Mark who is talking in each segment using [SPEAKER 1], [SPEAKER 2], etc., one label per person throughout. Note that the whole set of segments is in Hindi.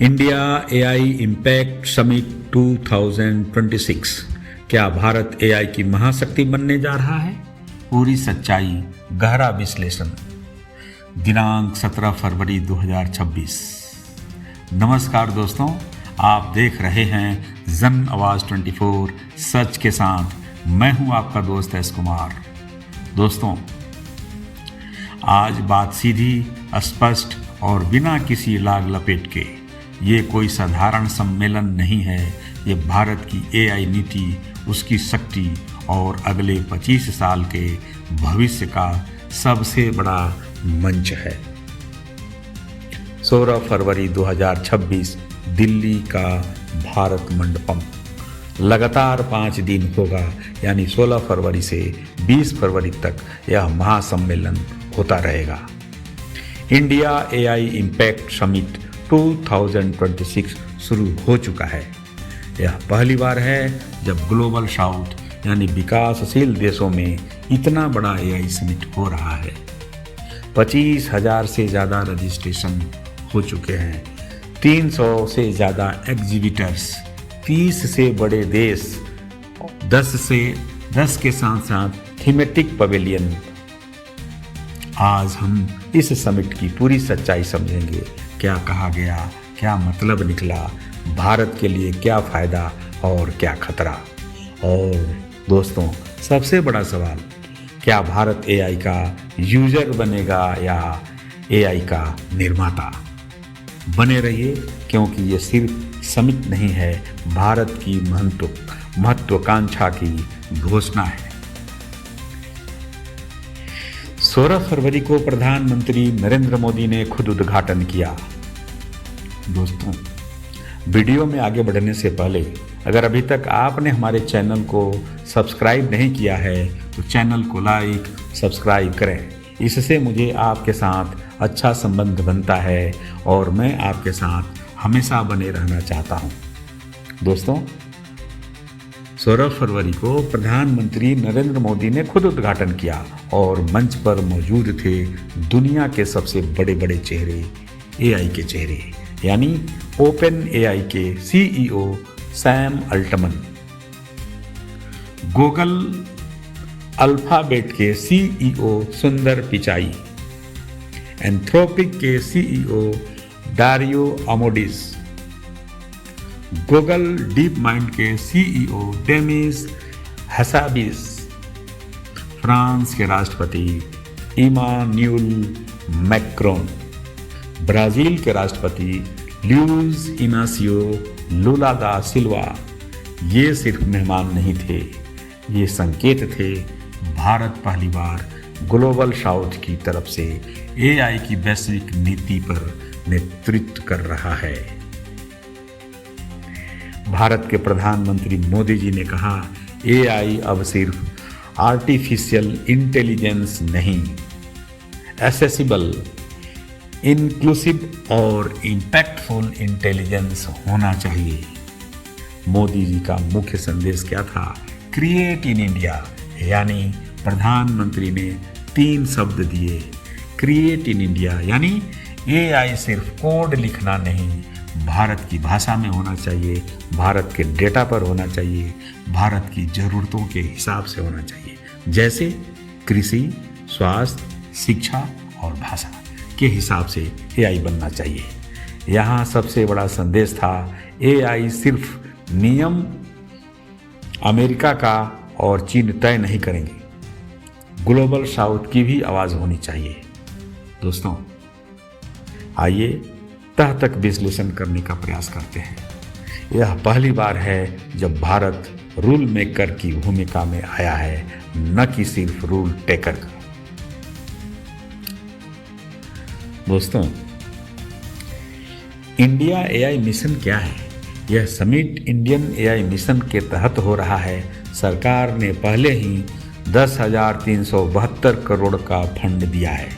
[SPEAKER 1] India AI impact summit 2026। क्या भारत एआई की महाशक्ति बनने जा रहा है? पूरी सच्चाई, गहरा विश्लेषण। दिनांक 17 फरवरी 2026। नमस्कार दोस्तों, आप देख रहे हैं जन आवाज 24 सच के साथ। मैं हूं आपका दोस्त एस कुमार। दोस्तों, आज बात सीधी, स्पष्ट और बिना किसी लाग लपेट के। ये कोई साधारण सम्मेलन नहीं है, ये भारत की एआई नीति, उसकी शक्ति और अगले 25 साल के भविष्य का सबसे बड़ा मंच है। 16 फरवरी 2026 दिल्ली का भारत मंडपम। लगातार 5 दिन होगा, यानी 16 फरवरी से 20 फरवरी तक यह महासम्मेलन होता रहेगा। इंडिया एआई इम्पैक्ट समिट 2026 शुरू हो चुका है। यह पहली बार है जब ग्लोबल साउथ यानी विकासशील देशों में इतना बड़ा एआई समिट हो रहा है। 25,000 से ज़्यादा रजिस्ट्रेशन हो चुके हैं, 300 से ज़्यादा एग्जीबिटर्स, 30 से बड़े देश, 10 के साथ साथ थीमेटिक पवेलियन। आज हम इस समिट की पूरी सच्चाई समझेंगे। क्या कहा गया, क्या मतलब निकला, भारत के लिए क्या फ़ायदा और क्या खतरा। और दोस्तों, सबसे बड़ा सवाल, क्या भारत एआई का यूजर बनेगा या एआई का निर्माता? बने रहिए, क्योंकि ये सिर्फ समिट नहीं है, भारत की महत्वाकांक्षा की घोषणा है। 16 फरवरी को प्रधानमंत्री नरेंद्र मोदी ने खुद उद्घाटन किया। दोस्तों, वीडियो में आगे बढ़ने से पहले अगर अभी तक आपने हमारे चैनल को सब्सक्राइब नहीं किया है तो चैनल को लाइक, सब्सक्राइब करें। इससे मुझे आपके साथ अच्छा संबंध बनता है और मैं आपके साथ हमेशा बने रहना चाहता हूं। दोस्तों, 16 फरवरी को प्रधानमंत्री नरेंद्र मोदी ने खुद उद्घाटन किया और मंच पर मौजूद थे दुनिया के सबसे बड़े बड़े चेहरे, एआई के चेहरे, यानी ओपन एआई के CEO Sam Altman, Google Alphabet के सीईओ सुंदर पिचाई, एंथ्रोपिक के CEO Dario Amodei, Google DeepMind के सीईओ डेमिस हसाबिस, फ्रांस के राष्ट्रपति इमानुएल मैक्रोन, ब्राजील के राष्ट्रपति ल्यूइस इनासियो लुला दा सिल्वा। ये सिर्फ मेहमान नहीं थे, ये संकेत थे। भारत पहली बार ग्लोबल साउथ की तरफ से एआई की वैश्विक नीति पर नेतृत्व कर रहा है। भारत के प्रधानमंत्री मोदी जी ने कहा, एआई अब सिर्फ आर्टिफिशियल इंटेलिजेंस नहीं, एक्सेसिबल, इंक्लूसिव और इम्पैक्टफुल इंटेलिजेंस होना चाहिए। मोदी जी का मुख्य संदेश क्या था? क्रिएट इन इंडिया, यानी प्रधानमंत्री ने 3 शब्द दिए। क्रिएट इन इंडिया यानी एआई सिर्फ कोड लिखना नहीं, भारत की भाषा में होना चाहिए, भारत के डेटा पर होना चाहिए, भारत की ज़रूरतों के हिसाब से होना चाहिए। जैसे कृषि, स्वास्थ्य, शिक्षा और भाषा के हिसाब से एआई बनना चाहिए। यहाँ सबसे बड़ा संदेश था, एआई सिर्फ नियम अमेरिका का और चीन तय नहीं करेंगे, ग्लोबल साउथ की भी आवाज़ होनी चाहिए। दोस्तों, आइए तह तक विश्लेषण करने का प्रयास करते हैं। यह पहली बार है जब भारत रूल मेकर की भूमिका में आया है, न कि सिर्फ रूल टेकर का। दोस्तों, इंडिया एआई मिशन क्या है? यह समिट इंडियन एआई मिशन के तहत हो रहा है। सरकार ने पहले ही 10,372 करोड़ का फंड दिया है।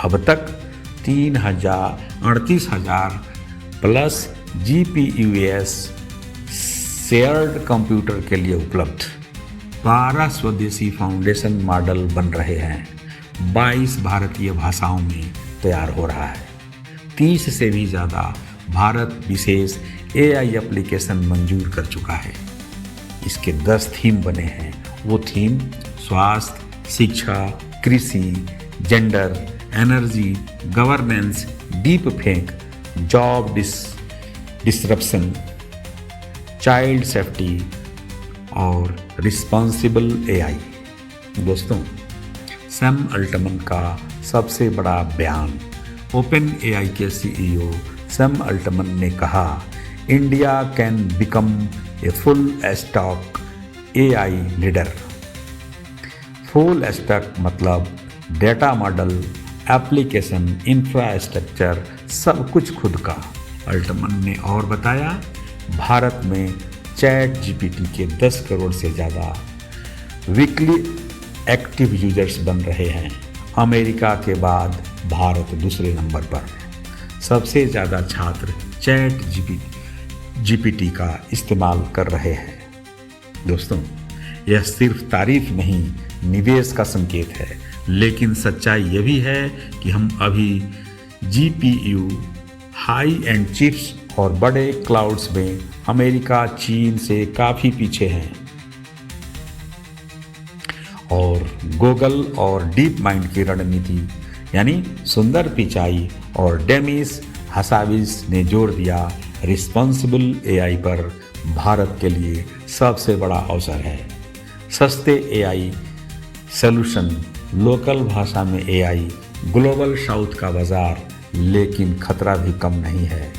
[SPEAKER 1] अब तक 38,000 प्लस GPUs शेयर्ड कंप्यूटर के लिए उपलब्ध। 12 स्वदेशी फाउंडेशन मॉडल बन रहे हैं। 22 भारतीय भाषाओं में तैयार हो रहा है। 30 से भी ज़्यादा भारत विशेष AI एप्लीकेशन मंजूर कर चुका है। इसके 10 थीम बने हैं। वो थीम स्वास्थ्य, शिक्षा, कृषि, gender, energy, governance, deep fake, job disruption, child safety और रिस्पॉन्सिबल AI। दोस्तों, सैम अल्टमन का सबसे बड़ा बयान। ओपन AI के CEO सैम अल्टमन ने कहा, India can become a full stack AI leader. Full stack मतलब डेटा मॉडल, एप्लीकेशन, इंफ्रास्ट्रक्चर, सब कुछ खुद का। अल्टमन ने और बताया, भारत में चैट GPT के 10 करोड़ से ज़्यादा वीकली एक्टिव यूजर्स बन रहे हैं। अमेरिका के बाद भारत दूसरे नंबर पर। सबसे ज़्यादा छात्र चैट GPT का इस्तेमाल कर रहे हैं। दोस्तों, यह सिर्फ तारीफ नहीं, निवेश का संकेत है। लेकिन सच्चाई यह भी है कि हम अभी GPU, हाई एंड चिप्स और बड़े क्लाउड्स में अमेरिका चीन से काफ़ी पीछे हैं। और गूगल और डीप माइंड की रणनीति यानी सुंदर पिचाई और डेमिस हसाविस ने जोर दिया, रिस्पॉन्सिबल AI पर भारत के लिए सबसे बड़ा अवसर है। सस्ते AI सॉल्यूशन, लोकल भाषा में AI, ग्लोबल साउथ का बाजार, लेकिन खतरा भी कम नहीं है।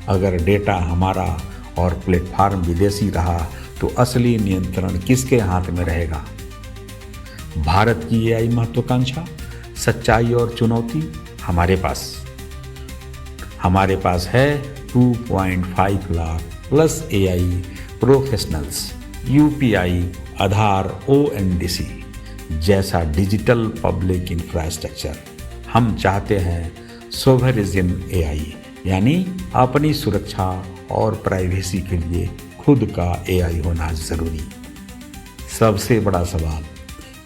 [SPEAKER 1] अगर डेटा हमारा और प्लेटफॉर्म विदेशी रहा तो असली नियंत्रण किसके हाथ में रहेगा? भारत की AI महत्वाकांक्षा, सच्चाई और चुनौती हमारे पास है 2.5 lakh plus AI professionals, UPI, आधार, ONDC जैसा डिजिटल पब्लिक इंफ्रास्ट्रक्चर। हम चाहते हैं सोवरेन AI यानी अपनी सुरक्षा और प्राइवेसी के लिए खुद का AI होना जरूरी। सबसे बड़ा सवाल,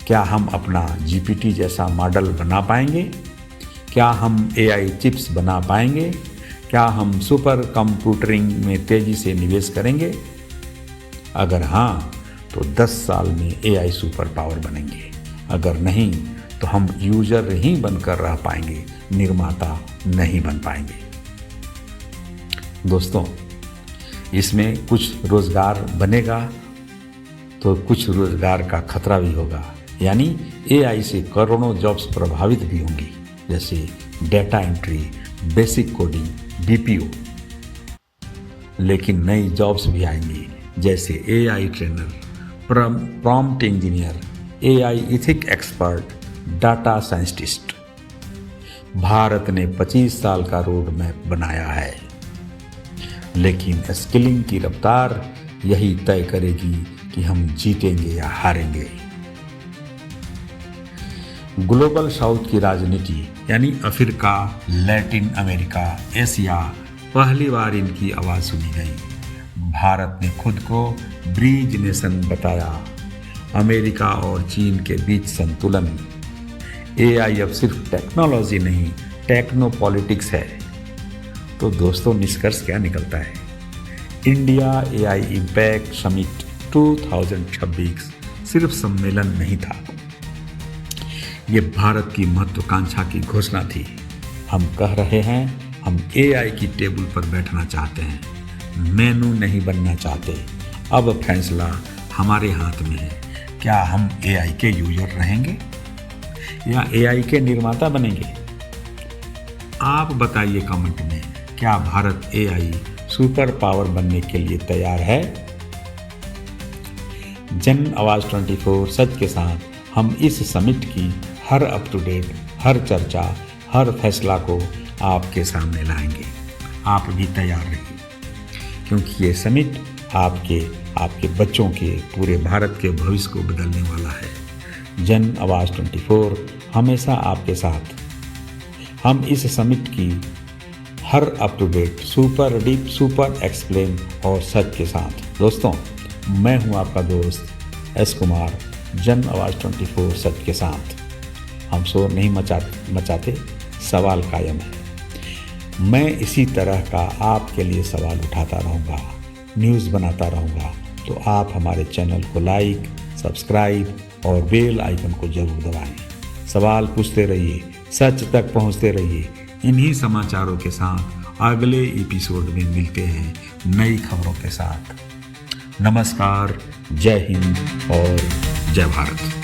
[SPEAKER 1] क्या हम अपना GPT जैसा मॉडल बना पाएंगे? क्या हम AI चिप्स बना पाएंगे? क्या हम सुपर कंप्यूटिंग में तेजी से निवेश करेंगे? अगर हाँ, तो 10 साल में AI सुपर पावर बनेंगे। अगर नहीं, तो हम यूजर ही बनकर रह पाएंगे, निर्माता नहीं बन पाएंगे। दोस्तों, इसमें कुछ रोजगार बनेगा तो कुछ रोजगार का खतरा भी होगा। यानी AI से करोड़ों जॉब्स प्रभावित भी होंगी, जैसे data entry, basic coding, BPO। लेकिन नई जॉब्स भी आएंगी, जैसे AI trainer, prompt engineer, AI ethic expert, data scientist. Bharat ने 25 साल का रोड मैप बनाया है, लेकिन स्किलिंग की रफ्तार यही तय करेगी कि हम जीतेंगे या हारेंगे। ग्लोबल साउथ की राजनीति यानी अफ्रीका, लैटिन अमेरिका, एशिया, पहली बार इनकी आवाज़ सुनी गई। भारत ने खुद को ब्रिज नेशन बताया। अमेरिका और चीन के बीच संतुलन। AI अब सिर्फ टेक्नोलॉजी नहीं, टेक्नो पॉलिटिक्स है। तो दोस्तों, निष्कर्ष क्या निकलता है? इंडिया AI इम्पैक्ट समिट 2026 सिर्फ सम्मेलन नहीं था, ये भारत की महत्वाकांक्षा की घोषणा थी। हम कह रहे हैं, हम AI की टेबल पर बैठना चाहते हैं, मेनू नहीं बनना चाहते। अब फैसला हमारे हाथ में है। क्या हम AI के यूजर रहेंगे या AI के निर्माता बनेंगे? आप बताइए कमेंट में, क्या भारत AI सुपर पावर बनने के लिए तैयार है? जन आवाज 24 सच के साथ हम इस समिट की हर अप टू डेट, हर चर्चा, हर फैसला को आपके सामने लाएंगे। आप भी तैयार रहिए, क्योंकि ये समिट आपके बच्चों के, पूरे भारत के भविष्य को बदलने वाला है। जन आवाज 24 हमेशा आपके साथ। हम इस समिट की हर up to date, super deep, super explain और सच के साथ। दोस्तों, मैं हूं आपका दोस्त एस कुमार, जन आवाज 24 सच के साथ। हम शोर नहीं मचाते, सवाल कायम है। मैं इसी तरह का आपके लिए सवाल उठाता रहूँगा, न्यूज़ बनाता रहूँगा। तो आप हमारे चैनल को लाइक, सब्सक्राइब और बेल आइकन को जरूर दबाएं। सवाल पूछते रहिए, सच तक पहुँचते रहिए। इन्हीं समाचारों के साथ अगले एपिसोड में मिलते हैं नई खबरों के साथ। नमस्कार, जय हिंद और जय भारत।